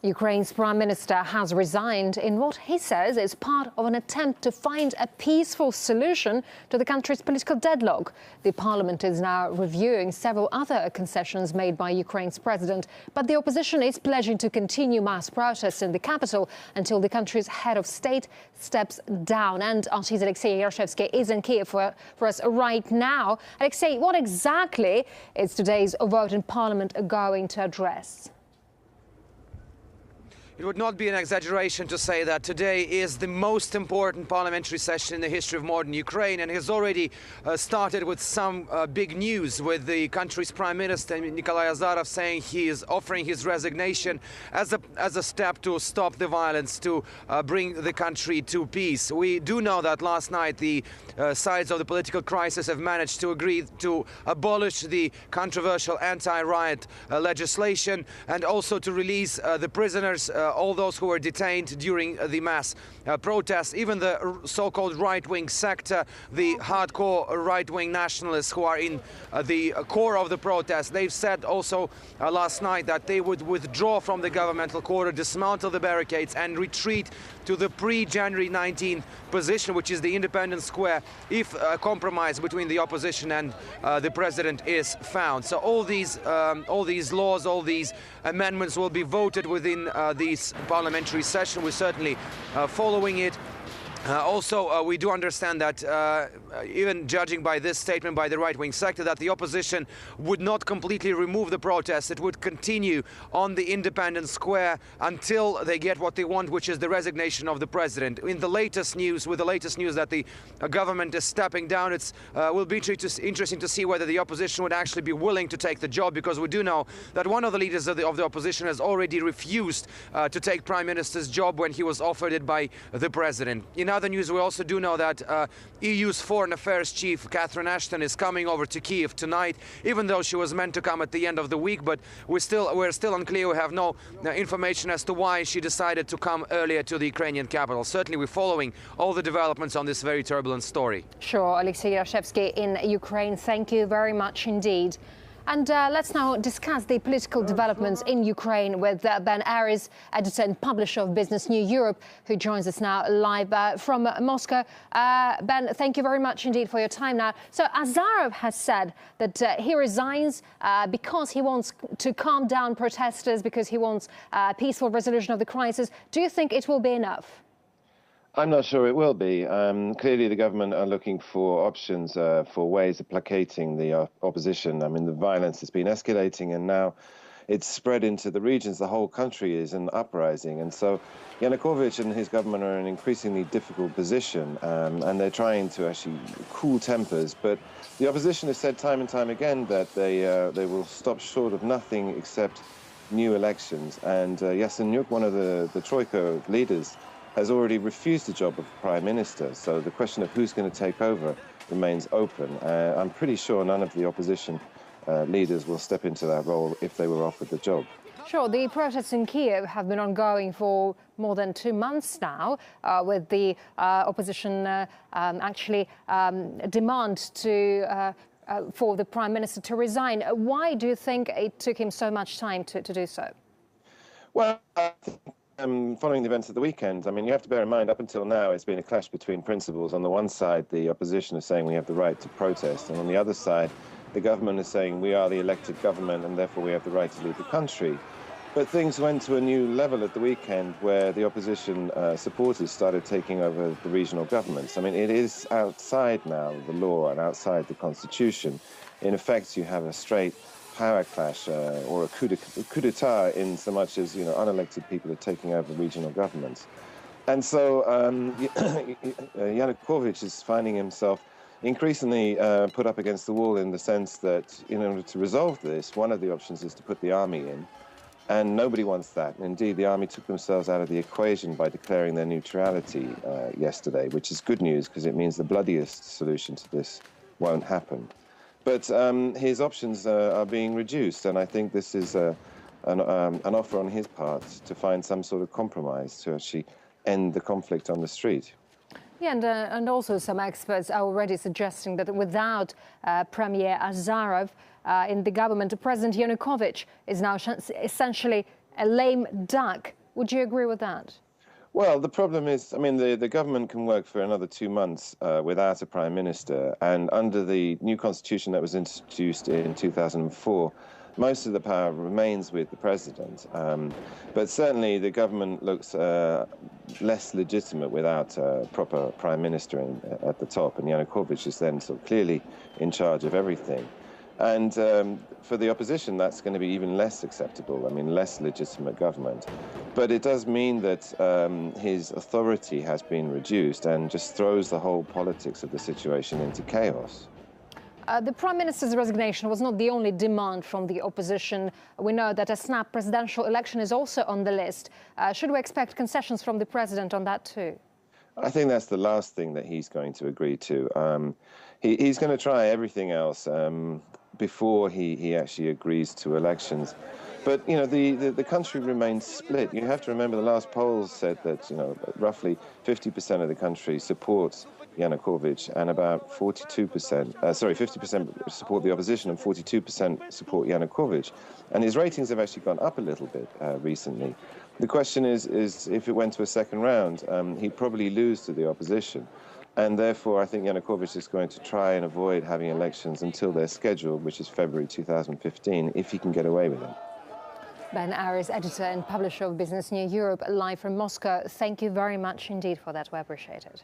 Ukraine's Prime Minister has resigned in what he says is part of an attempt to find a peaceful solution to the country's political deadlock. The parliament is now reviewing several other concessions made by Ukraine's president, but the opposition is pledging to continue mass protests in the capital until the country's head of state steps down. And artist Alexei Yarshevsky is in Kiev for us right now. Alexei, what exactly is today's vote in parliament going to address? It would not be an exaggeration to say that today is the most important parliamentary session in the history of modern Ukraine, and has already started with some big news, with the country's Prime Minister Nikolai Azarov saying he is offering his resignation as a step to stop the violence, to bring the country to peace. We do know that last night the sides of the political crisis have managed to agree to abolish the controversial anti-riot legislation, and also to release the prisoners, all those who were detained during the mass protests, even the so-called right-wing sector, the hardcore right-wing nationalists who are in the core of the protest. They've said also last night that they would withdraw from the governmental quarter, dismantle the barricades and retreat to the pre-January 19th position, which is the Independence Square, if a compromise between the opposition and the president is found. So all these laws, all these amendments will be voted within this parliamentary session. We're certainly following it. Also, we do understand that, even judging by this statement by the right-wing sector, that the opposition would not completely remove the protests. It would continue on the Independence Square until they get what they want, which is the resignation of the president. In the latest news, that the government is stepping down, it will be interesting to see whether the opposition would actually be willing to take the job, because we do know that one of the leaders of the opposition has already refused to take Prime Minister's job when he was offered it by the president. In other news, we also do know that EU's Foreign Affairs Chief Catherine Ashton is coming over to Kiev tonight, even though she was meant to come at the end of the week. But we're still unclear. We have no information as to why she decided to come earlier to the Ukrainian capital. Certainly, we're following all the developments on this very turbulent story. Sure, Alexei Yarshevsky in Ukraine. Thank you very much indeed. And let's now discuss the political developments in Ukraine with Ben Aris, editor and publisher of Business New Europe, who joins us now live from Moscow. Ben, thank you very much indeed for your time now. So Azarov has said that he resigns because he wants to calm down protesters, because he wants a peaceful resolution of the crisis. Do you think it will be enough? I'm not sure it will be. Clearly, the government are looking for options for ways of placating the opposition. I mean, the violence has been escalating, and now it's spread into the regions. The whole country is in uprising. And so Yanukovych and his government are in an increasingly difficult position, and they're trying to actually cool tempers. But the opposition has said time and time again that they will stop short of nothing except new elections. And Yatsenyuk, one of the Troika leaders, has already refused the job of Prime Minister. So the question of who's going to take over remains open. I'm pretty sure none of the opposition leaders will step into that role if they were offered the job. Sure, the protests in Kiev have been ongoing for more than 2 months now, with the opposition actually demand for the Prime Minister to resign. Why do you think it took him so much time to do so? Well, following the events of the weekend, I mean, you have to bear in mind, up until now, it's been a clash between principles. On the one side, the opposition is saying we have the right to protest, and on the other side, the government is saying we are the elected government and therefore we have the right to lead the country. But things went to a new level at the weekend, where the opposition supporters started taking over the regional governments. I mean, it is outside now the law and outside the constitution. In effect, you have a straight power clash or a coup d'etat, in so much as, unelected people are taking over regional governments. And so Yanukovych is finding himself increasingly put up against the wall, in the sense that in order to resolve this, one of the options is to put the army in. And nobody wants that. Indeed, the army took themselves out of the equation by declaring their neutrality yesterday, which is good news, because it means the bloodiest solution to this won't happen. But his options are being reduced, and I think this is an offer on his part to find some sort of compromise to actually end the conflict on the street. Yeah, and also some experts are already suggesting that without Premier Azarov in the government, President Yanukovych is now essentially a lame duck. Would you agree with that? Well, the problem is, I mean, the government can work for another 2 months without a prime minister. And under the new constitution that was introduced in 2004, most of the power remains with the president. But certainly the government looks less legitimate without a proper prime minister at the top. And Yanukovych is then sort of clearly in charge of everything. And for the opposition, that's going to be even less acceptable, I mean, less legitimate government. But it does mean that his authority has been reduced and just throws the whole politics of the situation into chaos. The Prime Minister's resignation was not the only demand from the opposition. We know that a snap presidential election is also on the list. Should we expect concessions from the president on that too? I think that's the last thing that he's going to agree to. He's going to try everything else before he actually agrees to elections. But, the country remains split. You have to remember the last polls said that, roughly 50% of the country supports Yanukovych and about 50% support the opposition and 42% support Yanukovych. And his ratings have actually gone up a little bit recently. The question is if it went to a second round, he'd probably lose to the opposition. And therefore, I think Yanukovych is going to try and avoid having elections until they're scheduled, which is February 2015, if he can get away with it. Ben Aris, editor and publisher of Business News Europe, live from Moscow. Thank you very much indeed for that. We appreciate it.